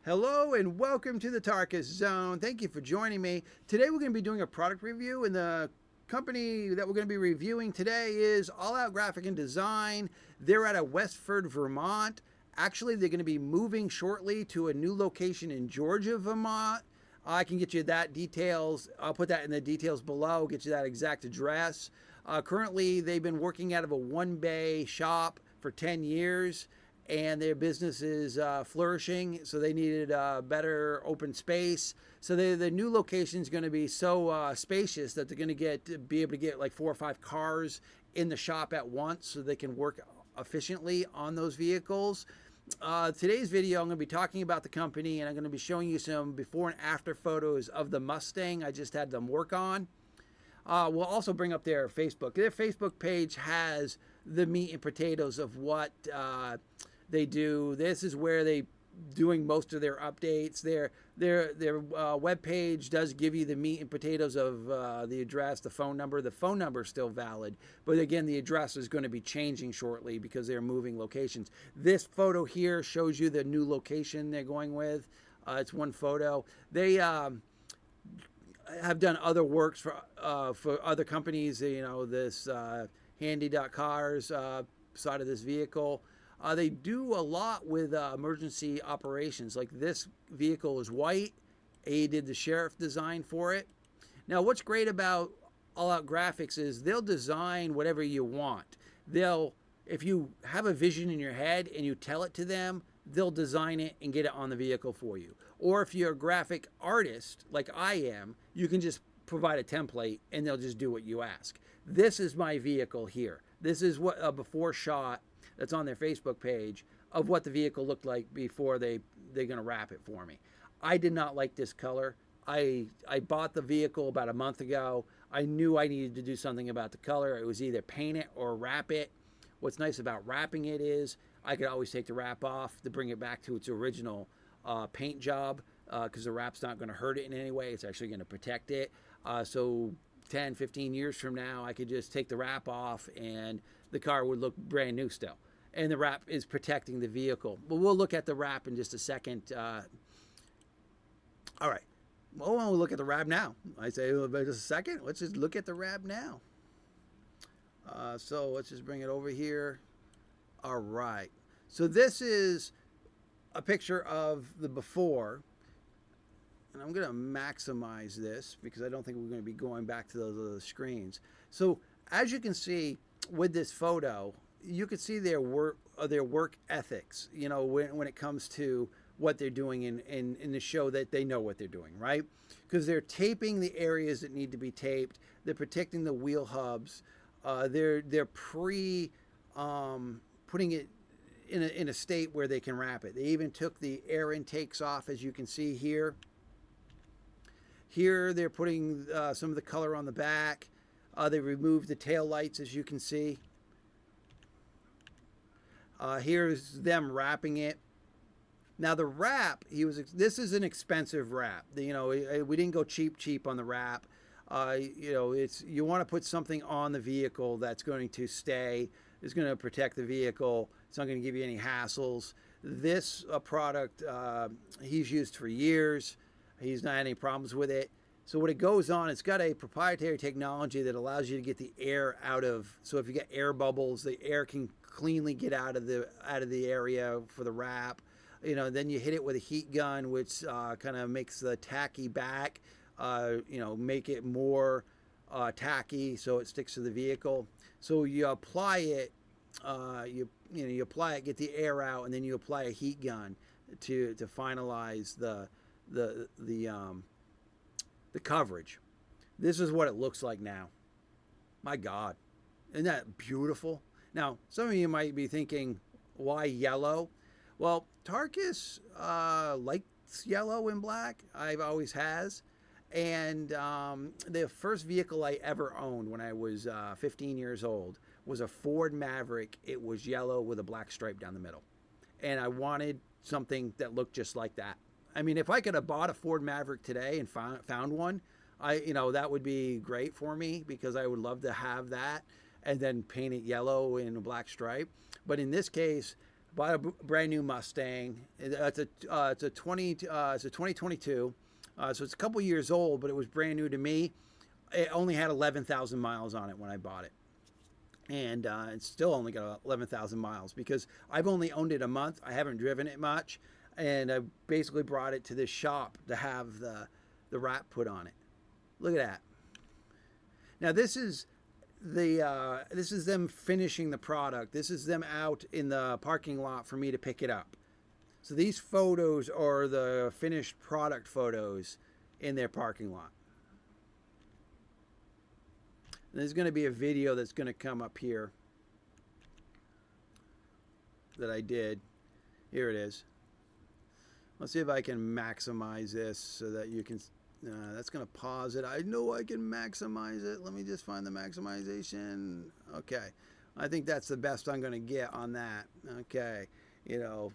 Hello and welcome to the Tarkis Zone. Thank you for joining me. Today we're going to be doing a product review, and the company that we're going to be reviewing today is Out Grafix Design. They're out of Westford, Vermont. Actually, they're going to be moving shortly to a new location in Georgia, Vermont. I can get you that details. I'll put that in the details below, get you that exact address. Currently, they've been working out of a one-bay shop for 10 years. And their business is flourishing, so they needed better open space. So the new location is going to be so spacious that they're going to be able to get like 4 or 5 cars in the shop at once, so they can work efficiently on those vehicles. Today's video, I'm going to be talking about the company, and I'm going to be showing you some before and after photos of the Mustang I just had them work on. We'll also bring up their Facebook. Their Facebook page has the meat and potatoes of what they do. This is where they doing most of their updates. Their web page does give you the meat and potatoes of the address, the phone number. The phone number is still valid, but again, the address is going to be changing shortly because they're moving locations. This photo here shows you the new location they're going with. It's one photo. They have done other works for other companies. You know, this Handy.Cars side of this vehicle. They do a lot with emergency operations. Like this vehicle is white. He did the sheriff design for it. Now, what's great about Out Grafix is they'll design whatever you want. If you have a vision in your head and you tell it to them, they'll design it and get it on the vehicle for you. Or if you're a graphic artist like I am, you can just provide a template and they'll just do what you ask. This is my vehicle here. This is what a before shot that's on their Facebook page of what the vehicle looked like before they're going to wrap it for me. I did not like this color. I bought the vehicle about a month ago. I knew I needed to do something about the color. It was either paint it or wrap it. What's nice about wrapping it is I could always take the wrap off to bring it back to its original paint job, because the wrap's not going to hurt it in any way. It's actually going to protect it. So 10, 15 years from now, I could just take the wrap off and the car would look brand new still. And the wrap is protecting the vehicle. But we'll look at the wrap in just a second. All right. Well, we'll look at the wrap now. I say, just a second. Let's just look at the wrap now. So let's just bring it over here. All right. So this is a picture of the before. And I'm going to maximize this because I don't think we're going to be going back to those other screens. So as you can see with this photo, you can see their work ethics, you know, when it comes to what they're doing in the show, that they know what they're doing, right? Because they're taping the areas that need to be taped. They're protecting the wheel hubs. They're putting it in a state where they can wrap it. They even took the air intakes off, as you can see here. Here they're putting some of the color on the back. They removed the tail lights, as you can see. Here's them wrapping it. Now the wrap, this is an expensive wrap. You know, we didn't go cheap on the wrap. You know, you want to put something on the vehicle that's going to stay, is going to protect the vehicle. It's not going to give you any hassles. This product he's used for years. He's not had any problems with it. So what it goes on, it's got a proprietary technology that allows you to get the air out of. So if you get air bubbles, the air can cleanly get out of the area for the wrap. You know, then you hit it with a heat gun, which kind of makes the tacky back. You know, make it more tacky so it sticks to the vehicle. So you apply it. You apply it, get the air out, and then you apply a heat gun to finalize the coverage. This is what it looks like now. My God, isn't that beautiful? Now, some of you might be thinking, why yellow? Well, Tarkis likes yellow and black. I've always has. And the first vehicle I ever owned when I was 15 years old was a Ford Maverick. It was yellow with a black stripe down the middle. And I wanted something that looked just like that. I mean, if I could have bought a Ford Maverick today and found one, that would be great for me, because I would love to have that and then paint it yellow in a black stripe. But in this case, Bought a brand new Mustang. It's a 2022, so it's a couple years old, but it was brand new to me. It only had 11,000 miles on it when I bought it, and it's still only got 11,000 miles because I've only owned it a month. I haven't driven it much, and I basically brought it to this shop to have the wrap put on it. Look at that. Now this is them finishing the product. This is them out in the parking lot for me to pick it up. So these photos are the finished product photos in their parking lot. And there's going to be a video that's going to come up here that I did. Here it is. Let's see if I can maximize this so that you can... that's going to pause it. I know I can maximize it. Let me just find the maximization. Okay. I think that's the best I'm going to get on that. Okay. You know,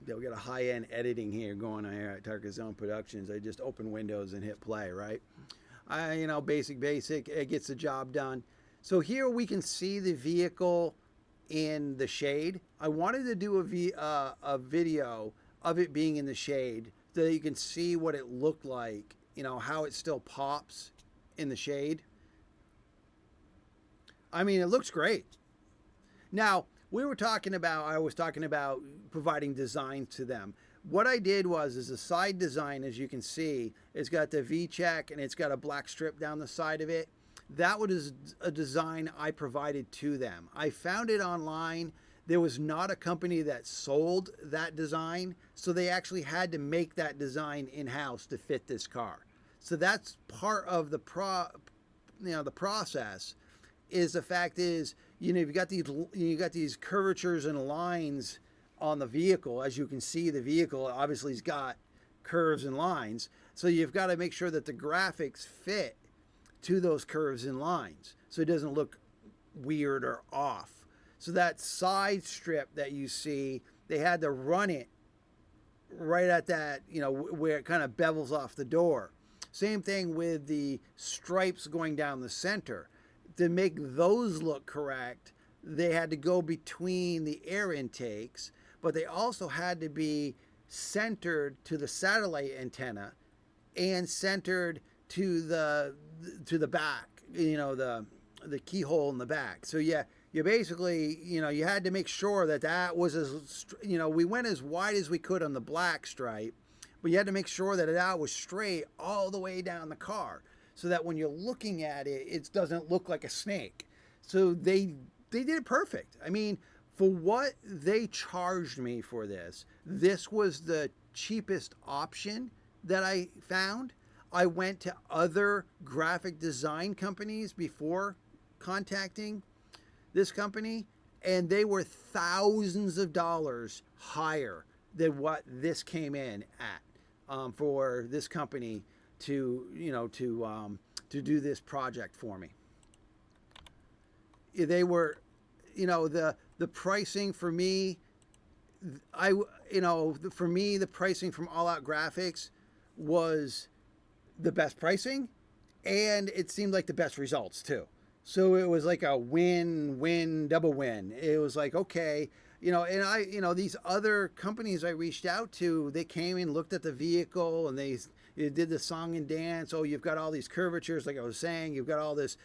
we got a high-end editing here going on here at Tarkis Zone Productions. I just open Windows and hit play, right? You know, basic, it gets the job done. So here we can see the vehicle in the shade. I wanted to do a video of it being in the shade so that you can see what it looked like, you know, how it still pops in the shade. I mean, it looks great. Now, I was talking about providing design to them. What I did is a side design, as you can see, it's got the V-check and it's got a black strip down the side of it. That was a design I provided to them. I found it online. There was not a company that sold that design, so they actually had to make that design in-house to fit this car. So that's part of the process. Is the fact is, you know, you got these curvatures and lines on the vehicle. As you can see, the vehicle obviously has got curves and lines. So you've got to make sure that the graphics fit to those curves and lines, so it doesn't look weird or off. So that side strip that you see, they had to run it right at that, you know, where it kind of bevels off the door. Same thing with the stripes going down the center. To make those look correct, they had to go between the air intakes, but they also had to be centered to the satellite antenna and centered to the back, you know, the keyhole in the back. So yeah, you basically, you know, you had to make sure that was as, you know, we went as wide as we could on the black stripe, but you had to make sure that that was straight all the way down the car, so that when you're looking at it, it doesn't look like a snake. So they did it perfect. I mean, for what they charged me for this was the cheapest option that I found. I went to other graphic design companies before contacting this company, and they were thousands of dollars higher than what this came in at for this company to do this project for me. They were, you know, the pricing for me, for me, the pricing from All Out Graphics was the best pricing, and it seemed like the best results too. So it was like a win-win, double win. It was like, okay, you know, and these other companies I reached out to, they came and looked at the vehicle and they did the song and dance. Oh, you've got all these curvatures, like I was saying, you've got all this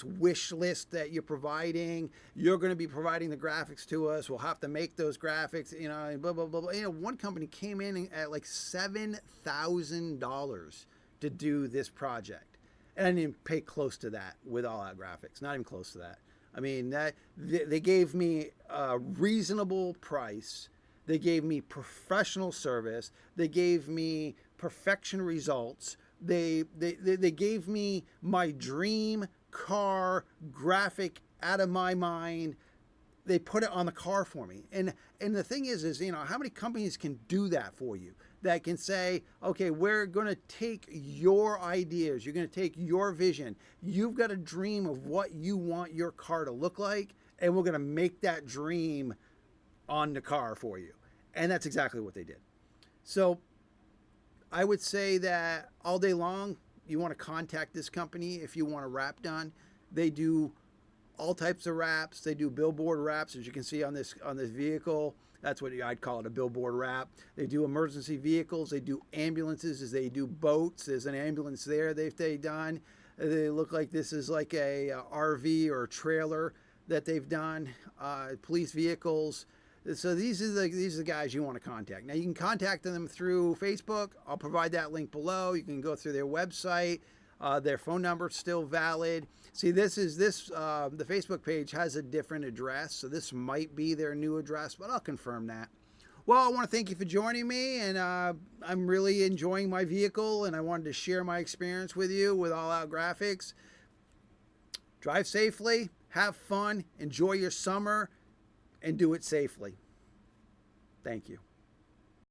wish list that you're providing. You're going to be providing the graphics to us. We'll have to make those graphics, you know, and blah, blah, blah, blah. You know, one company came in at like $7,000 to do this project. And I didn't pay close to that with All Out Graphics, not even close to that. I mean, they gave me a reasonable price. They gave me professional service. They gave me perfection results. They gave me my dream car graphic out of my mind. They put it on the car for me. And the thing is, you know, how many companies can do that for you? That can say, okay, we're going to take your ideas. You're going to take your vision. You've got a dream of what you want your car to look like, and we're going to make that dream on the car for you. And that's exactly what they did. So I would say that all day long, you want to contact this company if you want a wrap done. They do all types of wraps. They do billboard wraps, as you can see on this vehicle. That's what I'd call it, a billboard wrap. They do emergency vehicles. They do ambulances. They do boats. There's an ambulance there they've done. They look like this is like a RV or a trailer that they've done. Police vehicles. So these are the guys you want to contact. Now you can contact them through Facebook. I'll provide that link below. You can go through their website. Their phone number is still valid. See, the Facebook page has a different address, so this might be their new address, but I'll confirm that. Well, I want to thank you for joining me, and I'm really enjoying my vehicle, and I wanted to share my experience with you with All Out Graphics. Drive safely, have fun, enjoy your summer, and do it safely. Thank you.